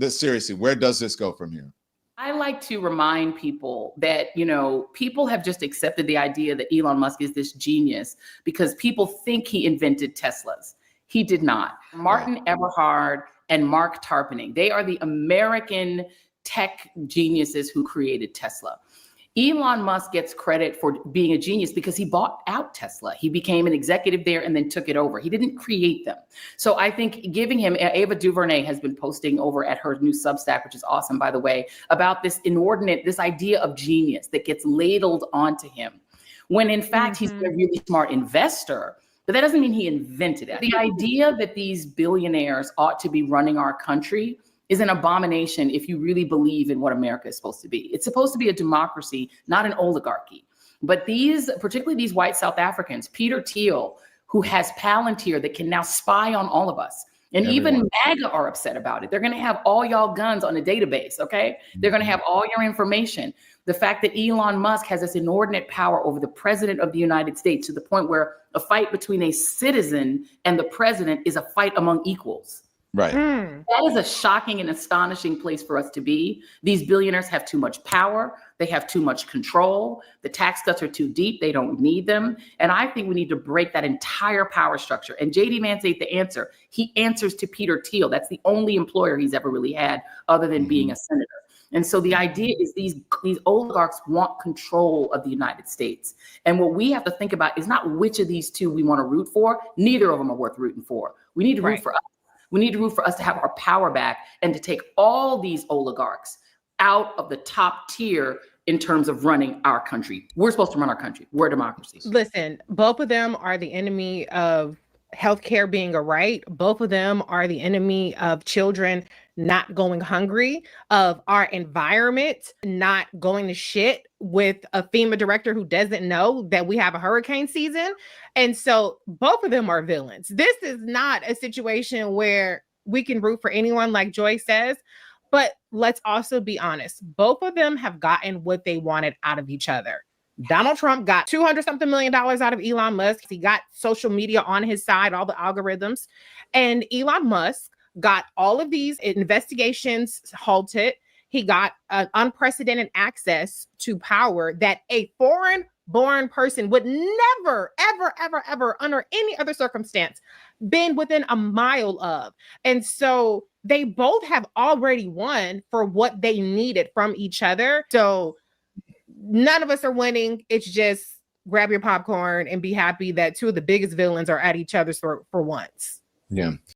Seriously, where does this go from here? I like to remind people that, people have just accepted the idea that Elon Musk is this genius because people think he invented Teslas. He did not. Martin Eberhard and Mark Tarpenning, they are the American tech geniuses who created Tesla. Elon Musk gets credit for being a genius because he bought out Tesla. He became an executive there and then took it over. He didn't create them. So I think giving him, Ava DuVernay has been posting over at her new Substack, which is awesome, by the way, about this idea of genius that gets ladled onto him. When in fact, he's been a really smart investor, but that doesn't mean he invented it. The idea that these billionaires ought to be running our country is an abomination if you really believe in what America is supposed to be. It's supposed to be a democracy, not an oligarchy. But particularly these white South Africans, Peter Thiel, who has Palantir that can now spy on all of us. And even MAGA are upset about it. They're gonna have all y'all guns on a database, okay? They're gonna have all your information. The fact that Elon Musk has this inordinate power over the president of the United States to the point where a fight between a citizen and the president is a fight among equals. Right. That is a shocking and astonishing place for us to be. These billionaires have too much power. They have too much control. The tax cuts are too deep. They don't need them. And I think we need to break that entire power structure. And JD Vance ain't the answer. He answers to Peter Thiel. That's the only employer he's ever really had other than being a senator. And so the idea is these oligarchs want control of the United States. And what we have to think about is not which of these two we want to root for. Neither of them are worth rooting for. We need to root for us. We need to root for us to have our power back and to take all these oligarchs out of the top tier in terms of running our country. We're supposed to run our country. We're a democracy. Listen, both of them are the enemy of healthcare being a right. Both of them are the enemy of children not going hungry, of our environment not going to shit with a FEMA director who doesn't know that we have a hurricane season. And so both of them are villains. This is not a situation where we can root for anyone, like Joy says, but let's also be honest. Both of them have gotten what they wanted out of each other. Donald Trump got $200-something million out of Elon Musk. He got social media on his side, all the algorithms. And Elon Musk got all of these investigations halted. He got unprecedented access to power that a foreign-born person would never, ever, ever, ever, under any other circumstance, been within a mile of. And so they both have already won for what they needed from each other. So none of us are winning. It's just grab your popcorn and be happy that two of the biggest villains are at each other's for once. Yeah.